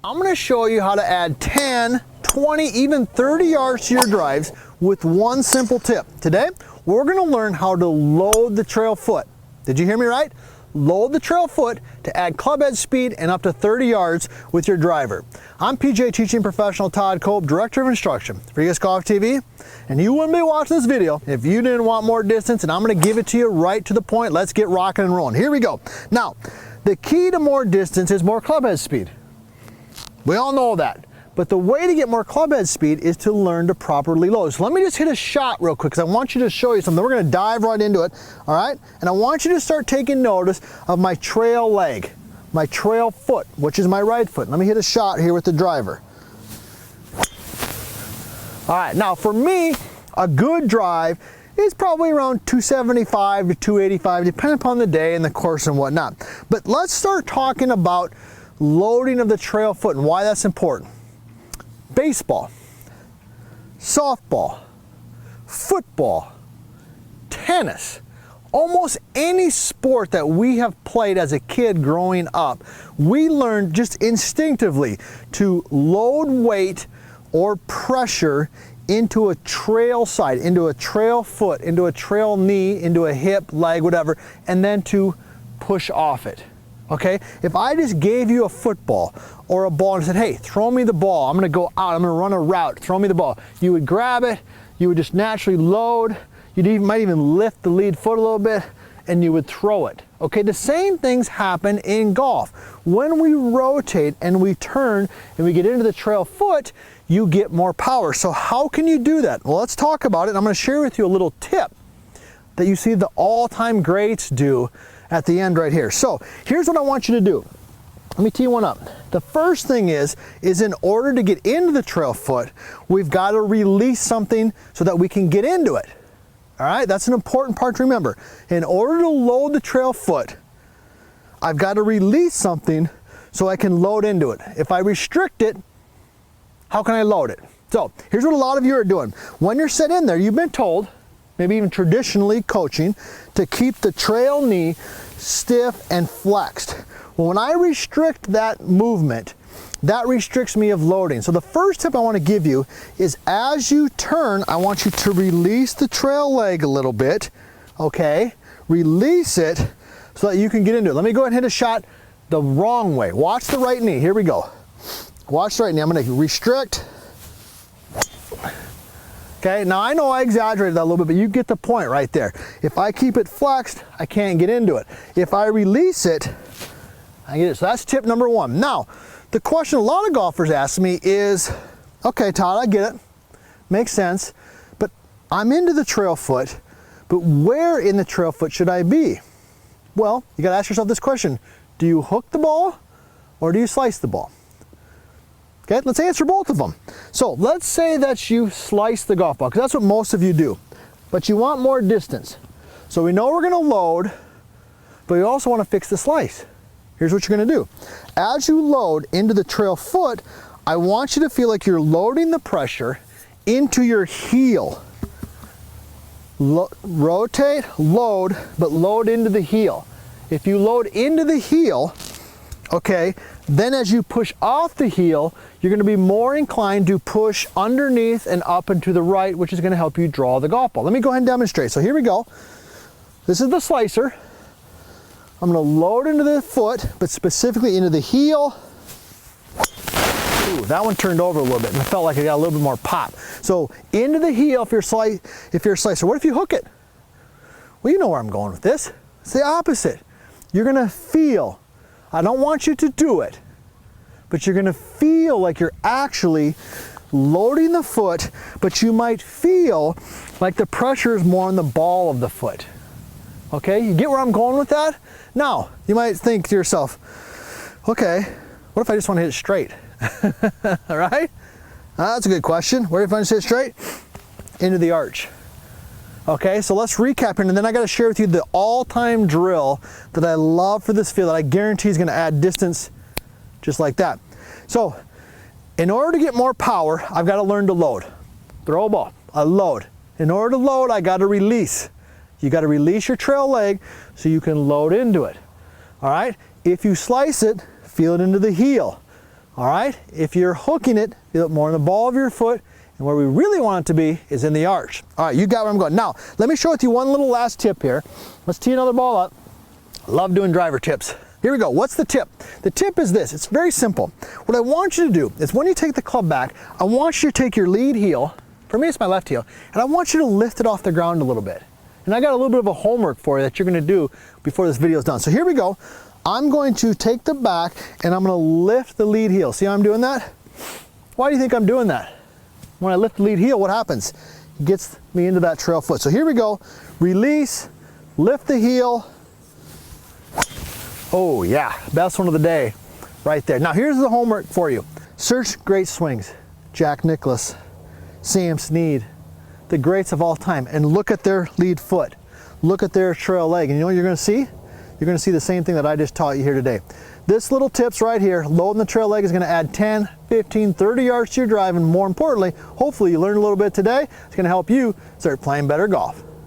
I'm going to show you how to add 10, 20, even 30 yards to your drives with one simple tip. Today, we're going to learn how to load the trail foot. Did you hear me right? Load the trail foot to add clubhead speed and up to 30 yards with your driver. I'm PGA teaching professional Todd Kolb, Director of Instruction for US Golf TV, and you wouldn't be watching this video if you didn't want more distance, and I'm going to give it to you right to the point. Let's get rocking and rolling. Here we go. Now, the key to more distance is more clubhead speed. We all know that. But the way to get more clubhead speed is to learn to properly load. So let me just hit a shot real quick because I want you to show you something. We're going to dive right into it, all right? And I want you to start taking notice of my trail leg, my trail foot, which is my right foot. Let me hit a shot here with the driver. All right, now for me, a good drive is probably around 275 to 285, depending upon the day and the course and whatnot. But let's start talking about loading of the trail foot and why that's important. Baseball, softball, football, tennis, almost any sport that we have played as a kid growing up, we learned just instinctively to load weight or pressure into a trail side, into a trail foot, into a trail knee, into a hip, leg, whatever, and then to push off it. Okay, if I just gave you a football or a ball and said, hey, throw me the ball, I'm gonna go out, I'm gonna run a route, throw me the ball, you would grab it, you would just naturally load, might even lift the lead foot a little bit, and you would throw it. Okay, the same things happen in golf. When we rotate and we turn and we get into the trail foot, you get more power. So how can you do that? Well, let's talk about it. I'm gonna share with you a little tip that you see the all-time greats do at the end right here. So here's what I want you to do. Let me tee one up. The first thing is in order to get into the trail foot, we've got to release something so that we can get into it. All right, that's an important part to remember. In order to load the trail foot, I've got to release something so I can load into it. If I restrict it, how can I load it? So here's what a lot of you are doing. When you're set in there, you've been told, maybe even traditionally coaching, to keep the trail knee stiff and flexed. Well, when I restrict that movement, that restricts me of loading. So the first tip I want to give you is as you turn, I want you to release the trail leg a little bit, okay? Release it so that you can get into it. Let me go ahead and hit a shot the wrong way. Watch the right knee, here we go. Watch the right knee, I'm gonna restrict. Okay, now I know I exaggerated that a little bit, but you get the point right there. If I keep it flexed, I can't get into it. If I release it, I get it. So that's tip number one. Now, the question a lot of golfers ask me is, okay, Todd, I get it. Makes sense. But I'm into the trail foot, but where in the trail foot should I be? Well, you gotta ask yourself this question. Do you hook the ball or do you slice the ball? Okay, let's answer both of them. So let's say that you slice the golf ball, because that's what most of you do. But you want more distance. So we know we're gonna load, but we also wanna fix the slice. Here's what you're gonna do. As you load into the trail foot, I want you to feel like you're loading the pressure into your heel. Rotate, load, but load into the heel. If you load into the heel, okay, then as you push off the heel, you're going to be more inclined to push underneath and up and to the right, which is going to help you draw the golf ball. Let me go ahead and demonstrate. So here we go. This is the slicer. I'm going to load into the foot, but specifically into the heel. Ooh, that one turned over a little bit and I felt like it got a little bit more pop. So into the heel if you're a slicer. What if you hook it? Well, you know where I'm going with this. It's the opposite. You're going to feel. I don't want you to do it, but you're gonna feel like you're actually loading the foot, but you might feel like the pressure is more on the ball of the foot. Okay, you get where I'm going with that? Now, you might think to yourself, okay, what if I just want to hit it straight? All right? That's a good question. Where if I just hit it straight? Into the arch. Okay, so let's recap here, and then I got to share with you the all-time drill that I love for this field that I guarantee is going to add distance just like that. So, in order to get more power, I've got to learn to load. Throw a ball, I load. In order to load, I got to release. You got to release your trail leg so you can load into it. All right, if you slice it, feel it into the heel. All right, if you're hooking it, feel it more in the ball of your foot, and where we really want it to be is in the arch. All right, you got where I'm going. Now, let me show you one little last tip here. Let's tee another ball up. Love doing driver tips. Here we go. What's the tip? The tip is this. It's very simple. What I want you to do is when you take the club back, I want you to take your lead heel, for me it's my left heel, and I want you to lift it off the ground a little bit. And I got a little bit of a homework for you that you're going to do before this video is done. So here we go. I'm going to take the back and I'm going to lift the lead heel. See how I'm doing that? Why do you think I'm doing that? When I lift the lead heel, what happens? It gets me into that trail foot. So here we go. Release, lift the heel. Oh yeah, best one of the day right there. Now here's the homework for you. Search great swings. Jack Nicklaus, Sam Snead, the greats of all time, and look at their lead foot. Look at their trail leg, and you know what you're going to see? You're going to see the same thing that I just taught you here today. This little tips right here, loading the trail leg, is going to add 10, 15, 30 yards to your drive, and more importantly, hopefully you learned a little bit today. It's going to help you start playing better golf.